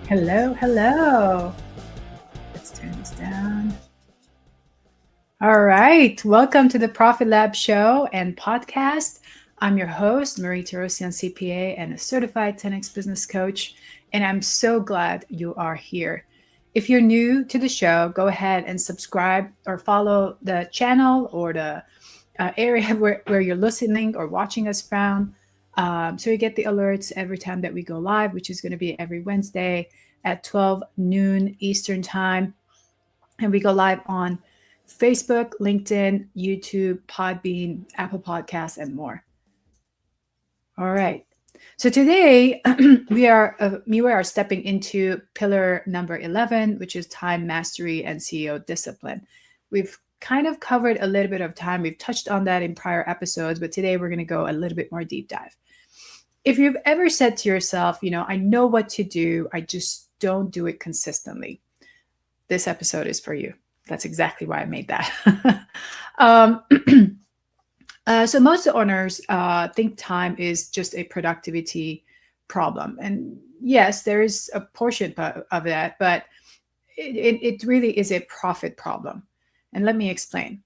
Hello, hello. Let's turn this down. All right. Welcome to the Profit Lab show and podcast. I'm your host, Marie Terosian, CPA and a certified 10X business coach. And I'm so glad you are here. If you're new to the show, go ahead and subscribe or follow the channel or the area where you're listening or watching us from. So you get the alerts every time that we go live, which is going to be every Wednesday at 12 noon Eastern Time. And we go live on Facebook, LinkedIn, YouTube, Podbean, Apple Podcasts, and more. All right. So today we are stepping into pillar number 11, which is time mastery and CEO discipline. We've kind of covered a little bit of time. We've touched on that in prior episodes, but today we're going to go a little bit more deep dive. If you've ever said to yourself, I know what to do, I just don't do it consistently, this episode is for you. That's exactly why I made that. um, so most owners think time is just a productivity problem. And yes, there is a portion of that, but it really is a profit problem. And let me explain.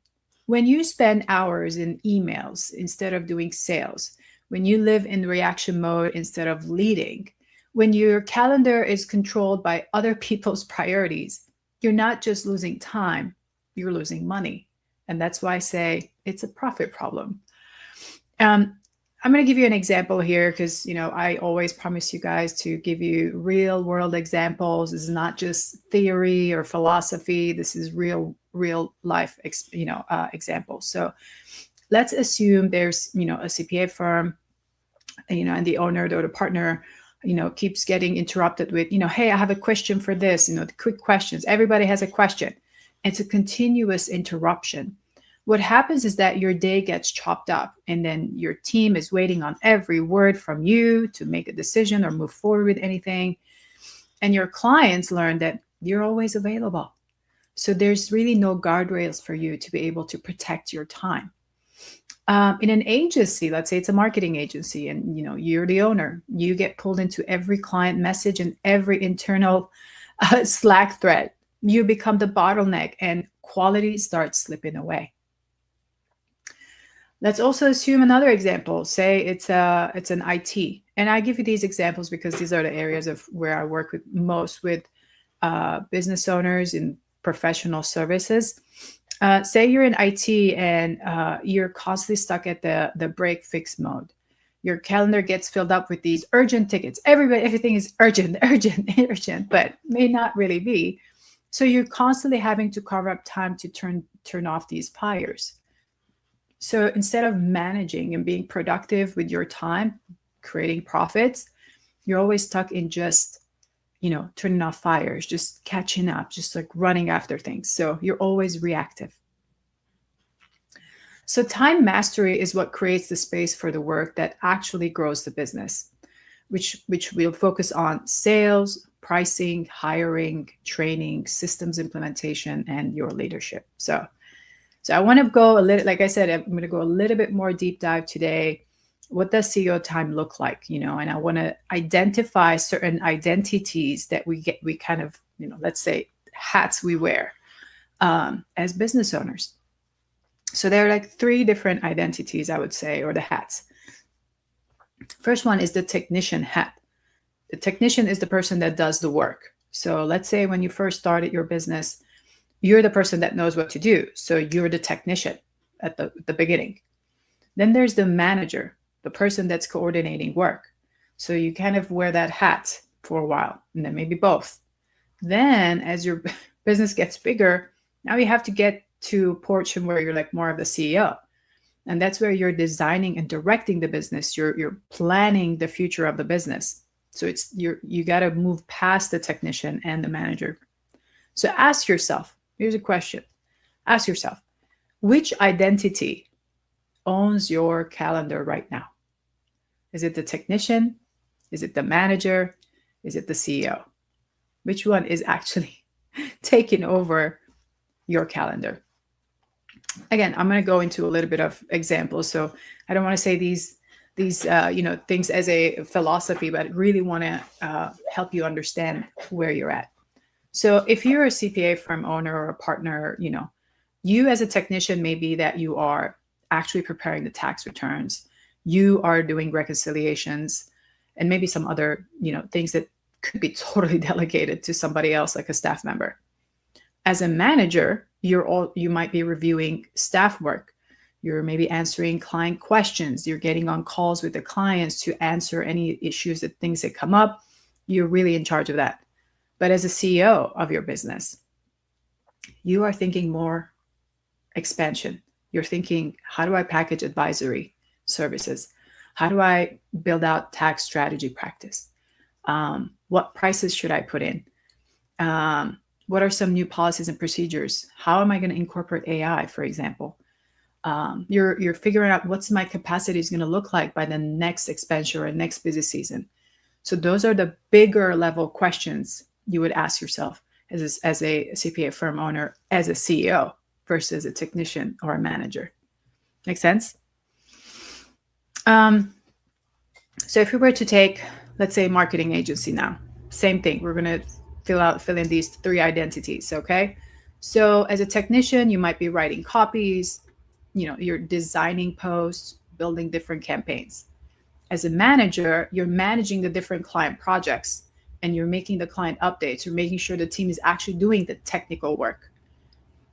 When you spend hours in emails instead of doing sales, when you live in reaction mode instead of leading, when your calendar is controlled by other people's priorities, you're not just losing time, you're losing money. And that's why I say it's a profit problem. I'm going to give you an example here because, I always promise you guys to give you real world examples. This is not just theory or philosophy. This is real life, examples. So let's assume there's, a CPA firm, and the owner or the partner, keeps getting interrupted with, hey, I have a question for this, the quick questions. Everybody has a question. It's a continuous interruption. What happens is that your day gets chopped up and then your team is waiting on every word from you to make a decision or move forward with anything. And your clients learn that you're always available. So there's really no guardrails for you to be able to protect your time. In an agency, let's say it's a marketing agency and you're the owner, you get pulled into every client message and every internal Slack thread. You become the bottleneck and quality starts slipping away. Let's also assume another example. Say it's an IT, and I give you these examples because these are the areas of where I work with most with business owners in professional services. Say you're in IT and you're constantly stuck at the break fix mode. Your calendar gets filled up with these urgent tickets. Everything is urgent, urgent, but may not really be. So you're constantly having to carve up time to turn off these fires. So instead of managing and being productive with your time, creating profits, you're always stuck in just, turning off fires, just catching up, just like running after things. So you're always reactive. So time mastery is what creates the space for the work that actually grows the business, which will focus on sales, pricing, hiring, training, systems implementation, and your leadership. So I want to go a little, like I said, I'm going to go a little bit more deep dive today. What does CEO time look like? And I want to identify certain identities that we kind of, let's say hats we wear as business owners. So there are like 3 different identities, I would say, or the hats. First one is the technician hat. The technician is the person that does the work. So let's say when you first started your business, you're the person that knows what to do. So you're the technician at the beginning. Then there's the manager, the person that's coordinating work. So you kind of wear that hat for a while, and then maybe both. Then as your business gets bigger, now you have to get to a portion where you're like more of the CEO. And that's where you're designing and directing the business. You're planning the future of the business. So you got to move past the technician and the manager. So ask yourself, here's a question. Ask yourself, which identity owns your calendar right now? Is it the technician? Is it the manager? Is it the CEO? Which one is actually taking over your calendar? Again, I'm going to go into a little bit of examples. So I don't want to say these these things as a philosophy, but really want to help you understand where you're at. So if you're a CPA firm owner or a partner, you as a technician, maybe that you are actually preparing the tax returns, you are doing reconciliations, and maybe some other things that could be totally delegated to somebody else, like a staff member. As a manager, you might be reviewing staff work. You're maybe answering client questions. You're getting on calls with the clients to answer any issues, that things that come up. You're really in charge of that. But as a CEO of your business, you are thinking more expansion. You're thinking, how do I package advisory services? How do I build out tax strategy practice? What prices should I put in? What are some new policies and procedures? How am I going to incorporate AI, for example? You're figuring out what's my capacity is going to look like by the next expansion or next busy season. So those are the bigger level questions you would ask yourself as a CPA firm owner, as a CEO versus a technician or a manager. Make sense? So if we were to take, let's say, marketing agency now, same thing. We're going to fill in these 3 identities, okay? So as a technician, you might be writing copies, you're designing posts, building different campaigns. As a manager, you're managing the different client projects and you're making the client updates. You're making sure the team is actually doing the technical work.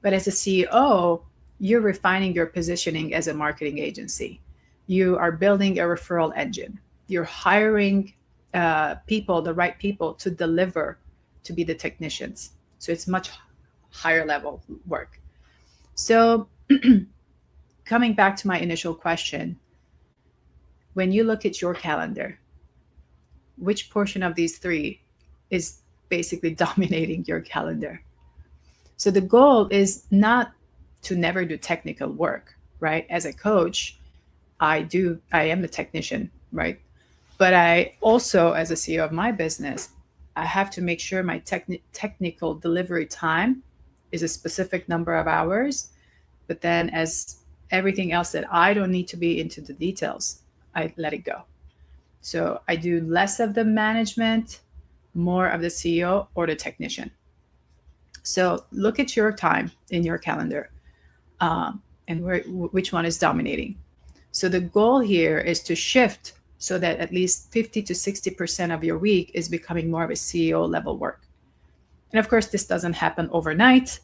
But as a CEO, you're refining your positioning as a marketing agency. You are building a referral engine. You're hiring people, the right people to deliver, to be the technicians. So it's much higher level work. So coming back to my initial question, when you look at your calendar, which portion of these 3 is basically dominating your calendar? So the goal is not to never do technical work, right? As a coach, I am a technician, right? But I also, as a CEO of my business, I have to make sure my technical delivery time is a specific number of hours. But then as everything else that I don't need to be into the details, I let it go. So I do less of the management, more of the CEO or the technician. So look at your time in your calendar and which one is dominating. So the goal here is to shift so that at least 50 to 60% of your week is becoming more of a CEO level work. And of course, this doesn't happen overnight.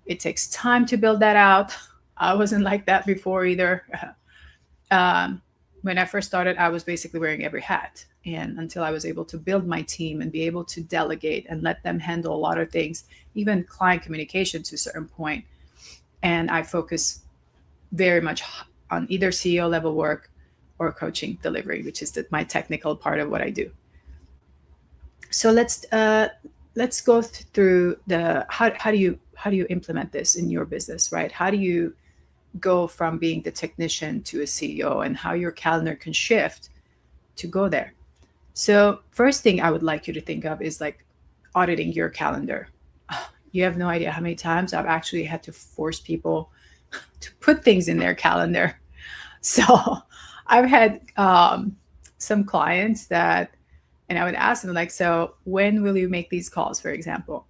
It takes time to build that out. I wasn't like that before either. When I first started, I was basically wearing every hat. And until I was able to build my team and be able to delegate and let them handle a lot of things, even client communication to a certain point. And I focus very much on either CEO level work or coaching delivery, which is my technical part of what I do. So let's go through how do you implement this in your business, right? How do you go from being the technician to a CEO, and how your calendar can shift to go there? So first thing I would like you to think of is like auditing your calendar. You have no idea how many times I've actually had to force people to put things in their calendar. So I've had some clients and I would ask them like, so when will you make these calls, for example?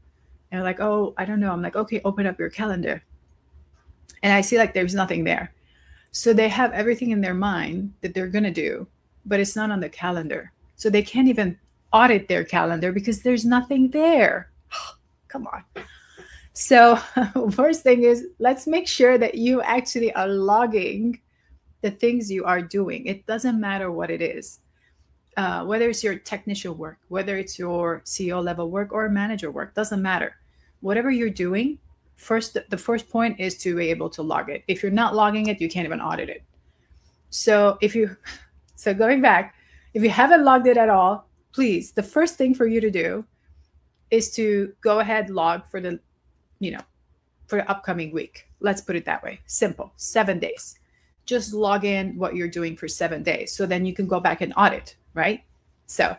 And they're like, oh, I don't know. I'm like, okay, open up your calendar. And I see like there's nothing there. So they have everything in their mind that they're going to do, but it's not on the calendar. So they can't even audit their calendar because there's nothing there. Come on. So first thing is, let's make sure that you actually are logging the things you are doing. It doesn't matter what it is, whether it's your technician work, whether it's your CEO level work or manager work, doesn't matter. Whatever you're doing, the first point is to be able to log it. If you're not logging it, you can't even audit it. So going back, if you haven't logged it at all, please, the first thing for you to do is to go ahead, log for the upcoming week. Let's put it that way. Simple, 7 days. Just log in what you're doing for 7 days. So then you can go back and audit, right? So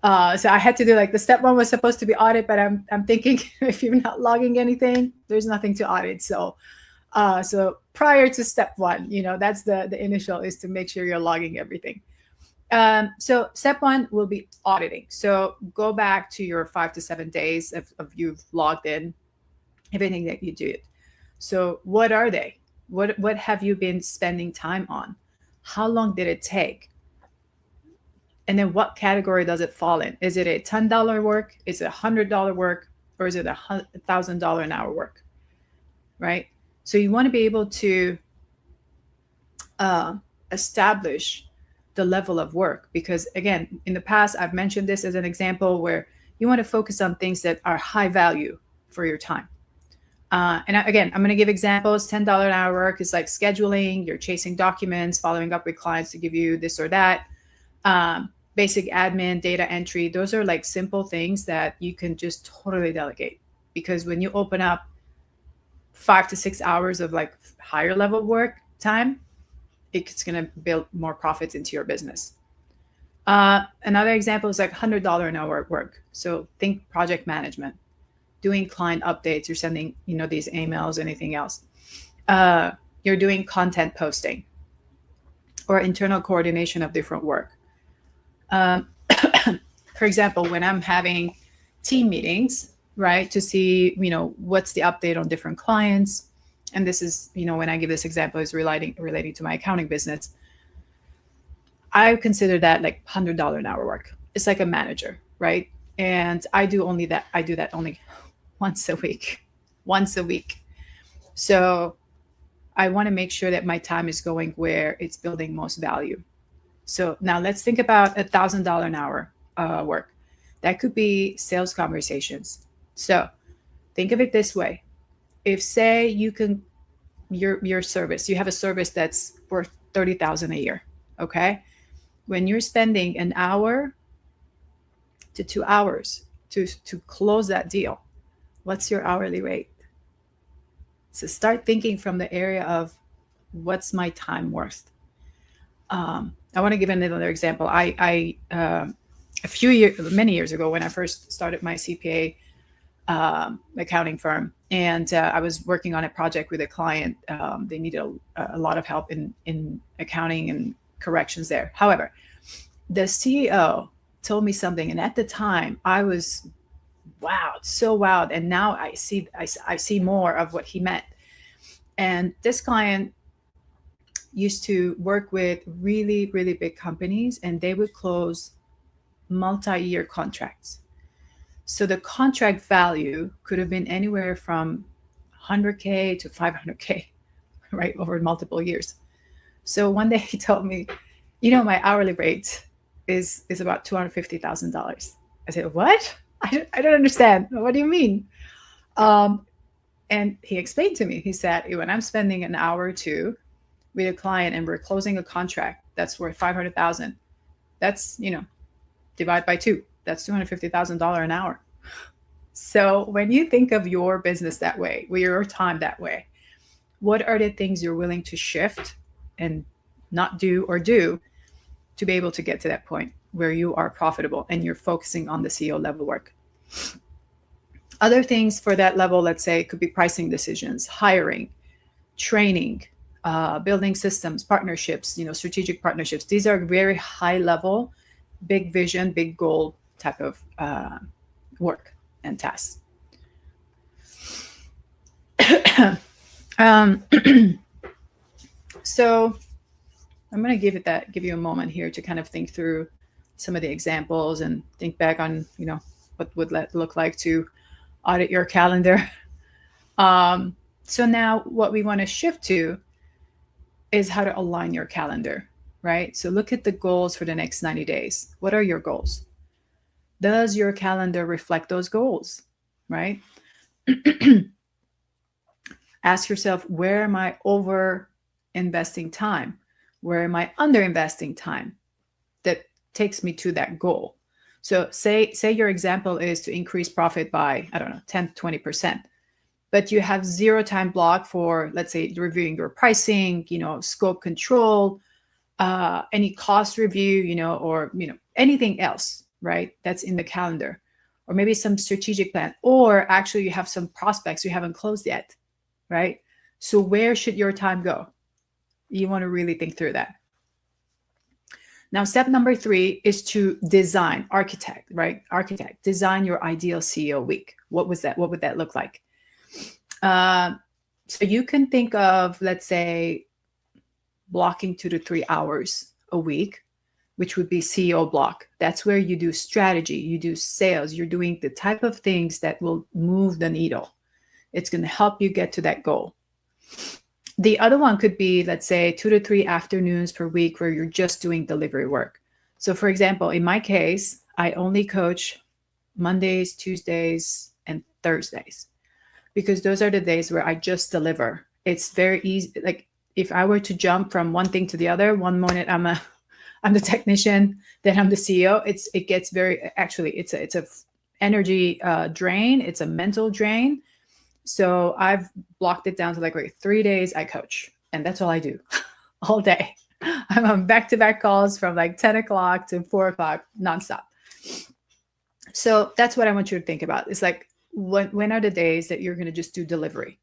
I had to do like the step 1 was supposed to be audit, but I'm thinking if you're not logging anything, there's nothing to audit. So So prior to step one, that's the initial, is to make sure you're logging everything. So step one will be auditing. So go back to your 5 to 7 days of you've logged in everything that you do. So what are they? What have you been spending time on? How long did it take? And then what category does it fall in? Is it a $10 work? Is it $100 work? Or is it $1,000 an hour work? Right? So you want to be able to establish the level of work, because again, in the past, I've mentioned this as an example where you want to focus on things that are high value for your time. And again, I'm going to give examples. $10 an hour work is like scheduling, you're chasing documents, following up with clients to give you this or that. Basic admin, data entry, those are like simple things that you can just totally delegate. Because when you open up 5 to 6 hours of like higher level work time, it's going to build more profits into your business. Another example is like $100 an hour work. So think project management, doing client updates, you're sending, these emails, anything else. You're doing content posting or internal coordination of different work. For example, when I'm having team meetings, right, to see, what's the update on different clients. And this is, when I give this example, is relating to my accounting business. I consider that like $100 an hour work. It's like a manager, right? And I do that only once a week. So I want to make sure that my time is going where it's building most value. So now let's think about $1,000 an hour work. That could be sales conversations. So think of it this way. If say your service, you have a service that's worth $30,000 a year, okay? When you're spending an hour to 2 hours to close that deal, what's your hourly rate? So start thinking from the area of what's my time worth. I want to give another example. I many years ago, when I first started my CPA accounting firm, and I was working on a project with a client. They needed a lot of help in accounting and corrections there. However, the CEO told me something, and at the time I was so wowed, and now I see more of what he meant. And this client used to work with really, really big companies, and they would close multi-year contracts. So the contract value could have been anywhere from 100K to 500K, right, over multiple years. So one day he told me, my hourly rate is about $250,000. I said, what? I don't understand. What do you mean? And he explained to me, he said, when I'm spending an hour or two with a client and we're closing a contract that's worth $500,000, that's, divide by 2, that's $250,000 an hour. So when you think of your business that way, with your time that way, what are the things you're willing to shift and not do or do to be able to get to that point where you are profitable and you're focusing on the CEO level work? Other things for that level, let's say, could be pricing decisions, hiring, training, building systems, partnerships, strategic partnerships. These are very high level, big vision, big goal type of work and tasks. So I'm going to give you a moment here to kind of think through some of the examples and think back on, what would that look like to audit your calendar. So now what we want to shift to is how to align your calendar, right? So look at the goals for the next 90 days. What are your goals? Does your calendar reflect those goals, right? Ask yourself, where am I over investing time? Where am I under investing time that takes me to that goal? So say your example is to increase profit by, 10, 20%, but you have zero time block for, let's say, reviewing your pricing, scope control, any cost review, or, anything else, right? That's in the calendar, or maybe some strategic plan, or actually you have some prospects you haven't closed yet, right? So where should your time go? You want to really think through that. Now, step number 3 is to design, architect, right? Architect, design your ideal CEO week. What would that look like? So you can think of, let's say, blocking 2 to 3 hours a week, which would be CEO block. That's where you do strategy, you do sales, you're doing the type of things that will move the needle. It's going to help you get to that goal. The other one could be, let's say, 2 to 3 afternoons per week where you're just doing delivery work. So for example, in my case, I only coach Mondays, Tuesdays, and Thursdays, because those are the days where I just deliver. It's very easy. Like if I were to jump from one thing to the other, one moment I'm the technician, then I'm the CEO. It gets very, actually, it's a energy drain. It's a mental drain. So I've blocked it down to like 3 days I coach, and that's all I do all day. I'm on back-to-back calls from like 10 o'clock to 4 o'clock nonstop. So that's what I want you to think about. It's like, when are the days that you're going to just do delivery,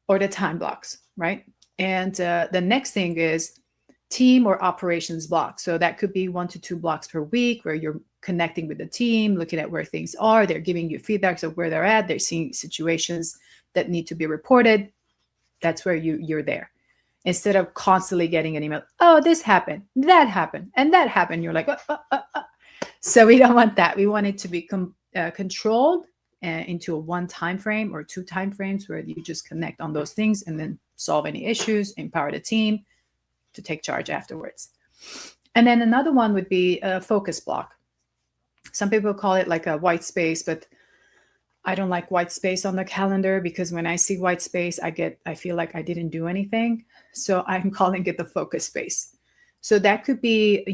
or the time blocks, right? And the next thing is team or operations block. So that could be 1 to 2 blocks per week where you're connecting with the team, looking at where things are. They're giving you feedbacks of where they're at. They're seeing situations that need to be reported. That's where you're there. Instead of constantly getting an email, oh, this happened, that happened, and that happened. You're like, So we don't want that. We want it to be controlled into a 1 time frame or 2 time frames where you just connect on those things and then solve any issues, empower the team to take charge afterwards. And then another one would be a focus block. Some people call it like a white space, but I don't like white space on the calendar, because when I see white space, I feel like I didn't do anything. So I'm calling it the focus space. So that could be,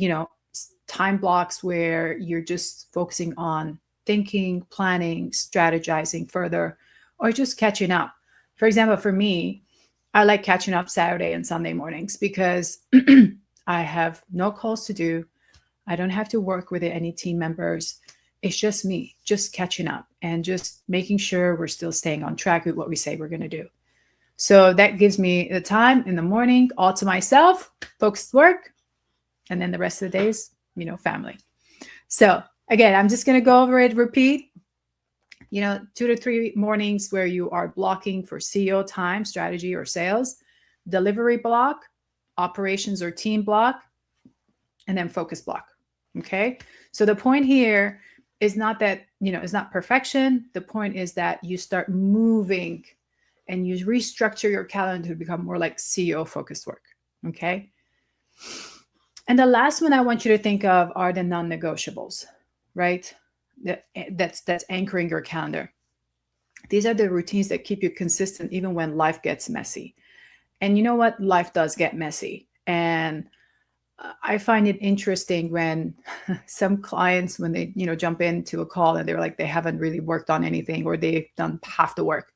time blocks where you're just focusing on thinking, planning, strategizing further, or just catching up. For example, for me, I like catching up Saturday and Sunday mornings because I have no calls to do. I don't have to work with any team members. It's just me, just catching up and just making sure we're still staying on track with what we say we're going to do. So that gives me the time in the morning all to myself, focused work, and then the rest of the days, family. So again, I'm just going to go over it, repeat, 2 to 3 mornings where you are blocking for CEO time, strategy, or sales, delivery block, operations or team block, and then focus block. Okay. So the point here is not that, it's not perfection. The point is that you start moving and you restructure your calendar to become more like CEO focused work. Okay. And the last one I want you to think of are the non-negotiables, right? That's anchoring your calendar. These are the routines that keep you consistent even when life gets messy. And you know what? Life does get messy. And I find it interesting when some clients, when they, jump into a call and they're like, they haven't really worked on anything, or they've done half the work.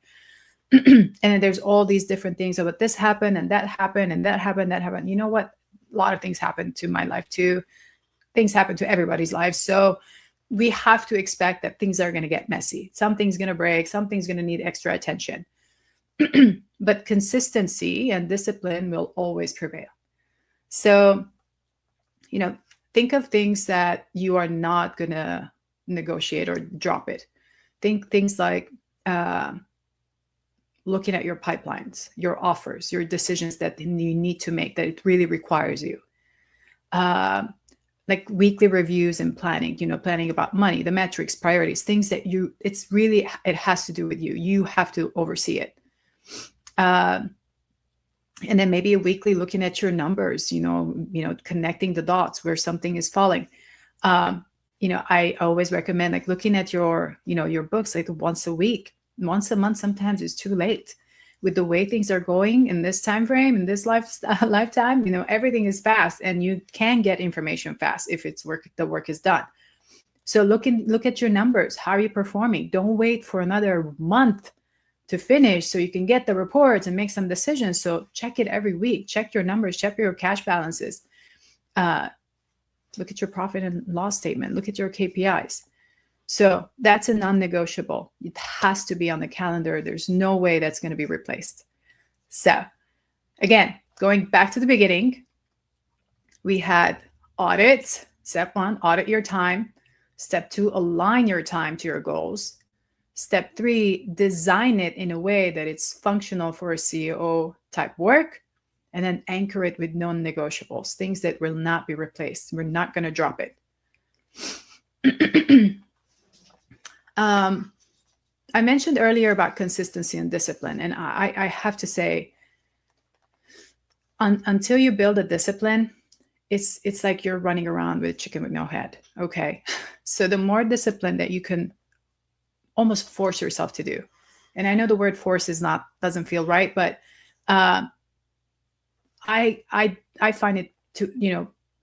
And then there's all these different things about this happened and that happened and that happened, that happened. You know what? A lot of things happened to my life too. Things happen to everybody's life. So we have to expect that things are going to get messy. Something's going to break. Something's going to need extra attention. But consistency and discipline will always prevail. So, think of things that you are not going to negotiate or drop it. Think things like looking at your pipelines, your offers, your decisions that you need to make, that it really requires you. Like weekly reviews and planning, planning about money, the metrics, priorities, things that it has to do with you. You have to oversee it. And then maybe a weekly looking at your numbers, connecting the dots where something is falling. I always recommend like looking at your books like once a week, once a month. Sometimes is too late with the way things are going in this time frame, in this lifetime. Everything is fast, and you can get information fast if the work is done. So look at your numbers. How are you performing? Don't wait for another month to finish so you can get the reports and make some decisions. So check it every week. Check your numbers. Check your cash balances. Look at your profit and loss statement. Look at your KPIs. So that's a non-negotiable. It has to be on the calendar. There's no way that's going to be replaced. So again, going back to the beginning, we had audit. Step 1, audit your time. Step 2, align your time to your goals. Step 3, design it in a way that it's functional for a CEO type work. And then anchor it with non-negotiables, things that will not be replaced. We're not going to drop it. I mentioned earlier about consistency and discipline. And I have to say, until you build a discipline, it's like you're running around with a chicken with no head. Okay. So the more discipline that you can almost force yourself to do. And I know the word force doesn't feel right, but I find it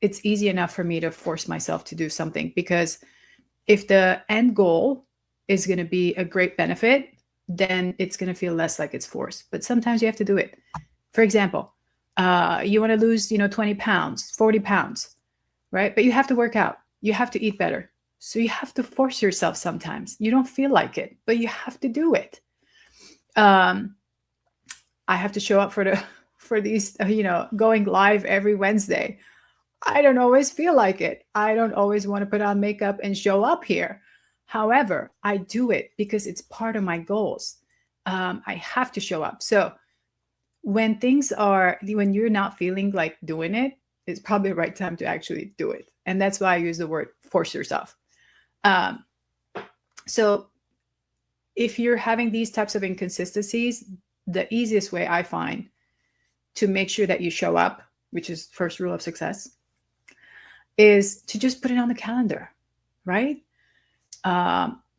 it's easy enough for me to force myself to do something, because if the end goal is going to be a great benefit, then it's going to feel less like it's forced. But sometimes you have to do it. For example, you want to lose, 20 pounds, 40 pounds, right? But you have to work out. You have to eat better. So you have to force yourself sometimes. You don't feel like it, but you have to do it. I have to show up for these, going live every Wednesday. I don't always feel like it. I don't always want to put on makeup and show up here. However, I do it because it's part of my goals. I have to show up. So when you're not feeling like doing it, it's probably the right time to actually do it. And that's why I use the word force yourself. So if you're having these types of inconsistencies, the easiest way I find to make sure that you show up, which is first rule of success, is to just put it on the calendar, right?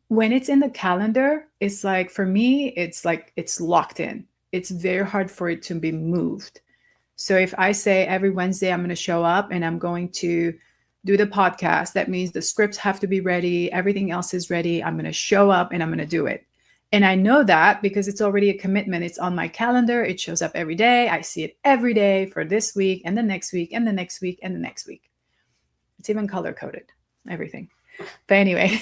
When it's in the calendar, it's like, for me, it's like it's locked in. It's very hard for it to be moved. So if I say every Wednesday I'm going to show up and I'm going to do the podcast, that means the scripts have to be ready. Everything else is ready. I'm going to show up and I'm going to do it. And I know that because it's already a commitment. It's on my calendar. It shows up every day. I see it every day for this week and the next week and the next week and the next week. It's even color coded, everything. But anyway,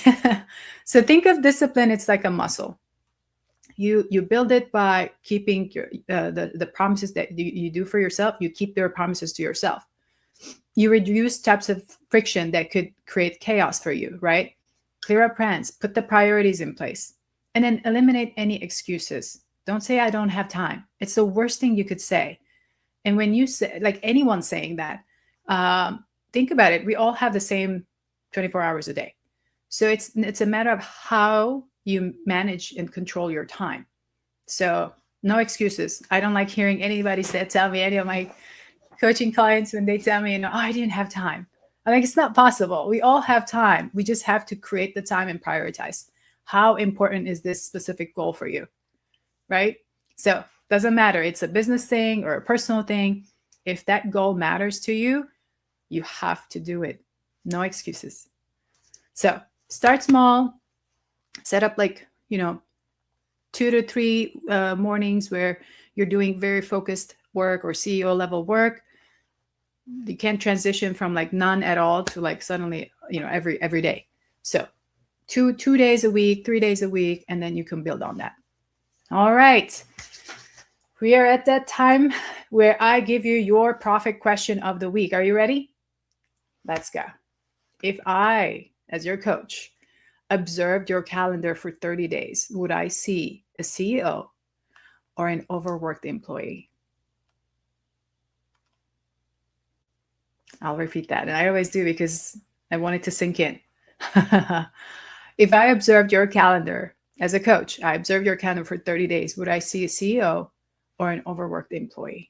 so think of discipline. It's like a muscle. You build it by keeping the promises that you do for yourself. You keep your promises to yourself. You reduce types of friction that could create chaos for you, right? Clear up plans, put the priorities in place, and then eliminate any excuses. Don't say, I don't have time. It's the worst thing you could say. And when you say, like anyone saying that, think about it. We all have the same 24 hours a day. So it's a matter of how you manage and control your time. So no excuses. I don't like hearing anybody tell me, any of my coaching clients, when they tell me, I didn't have time. I'm like, it's not possible. We all have time. We just have to create the time and prioritize. How important is this specific goal for you, right? So doesn't matter. It's a business thing or a personal thing. If that goal matters to you, you have to do it. No excuses. So start small, set up 2 to 3 mornings where you're doing very focused work or CEO level work. You can't transition from none at all to suddenly, every day. So 2 days a week, 3 days a week, and then you can build on that. All right. We are at that time where I give you your profit question of the week. Are you ready? Let's go. If I, as your coach, observed your calendar for 30 days, would I see a CEO or an overworked employee? I'll repeat that. And I always do because I want it to sink in. If I observed your calendar as a coach, I observed your calendar for 30 days, would I see a CEO or an overworked employee?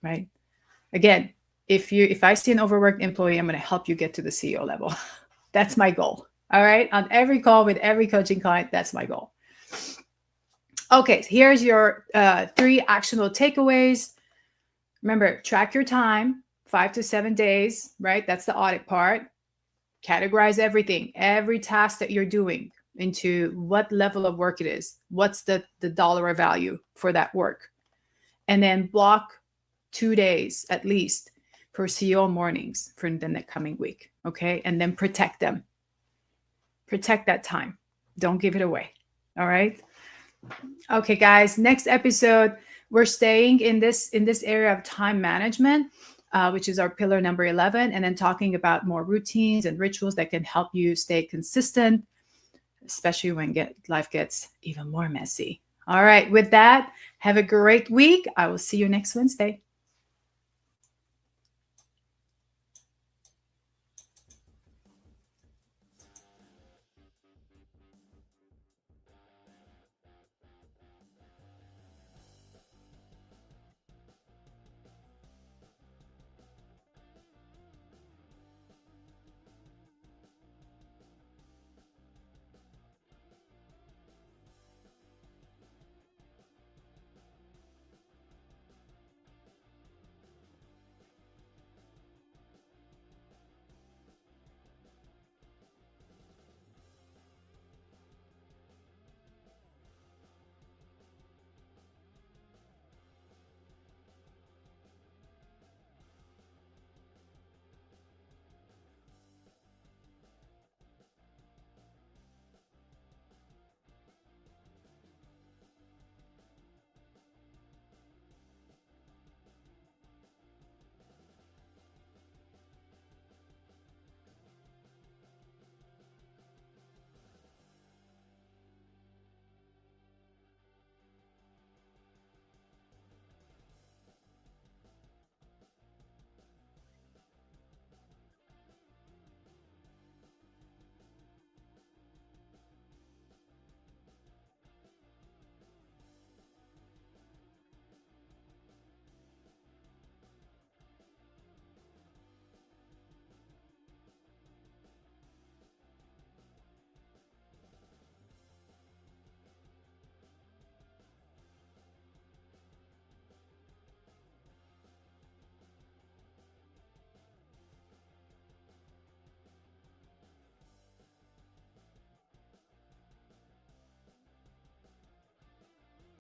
Right? Again, if I see an overworked employee, I'm going to help you get to the CEO level. That's my goal. All right. On every call with every coaching client, that's my goal. Okay. Here's your 3 actionable takeaways. Remember, track your time, 5 to 7 days, right? That's the audit part. Categorize everything, every task that you're doing into what level of work it is. What's the dollar value for that work? And then block 2 days at least for CEO mornings for the coming week. Okay. And then protect them. Protect that time. Don't give it away. All right. Okay, guys, next episode, we're staying in this area of time management, which is our pillar number 11, and then talking about more routines and rituals that can help you stay consistent, especially when life gets even more messy. All right, with that, have a great week. I will see you next Wednesday.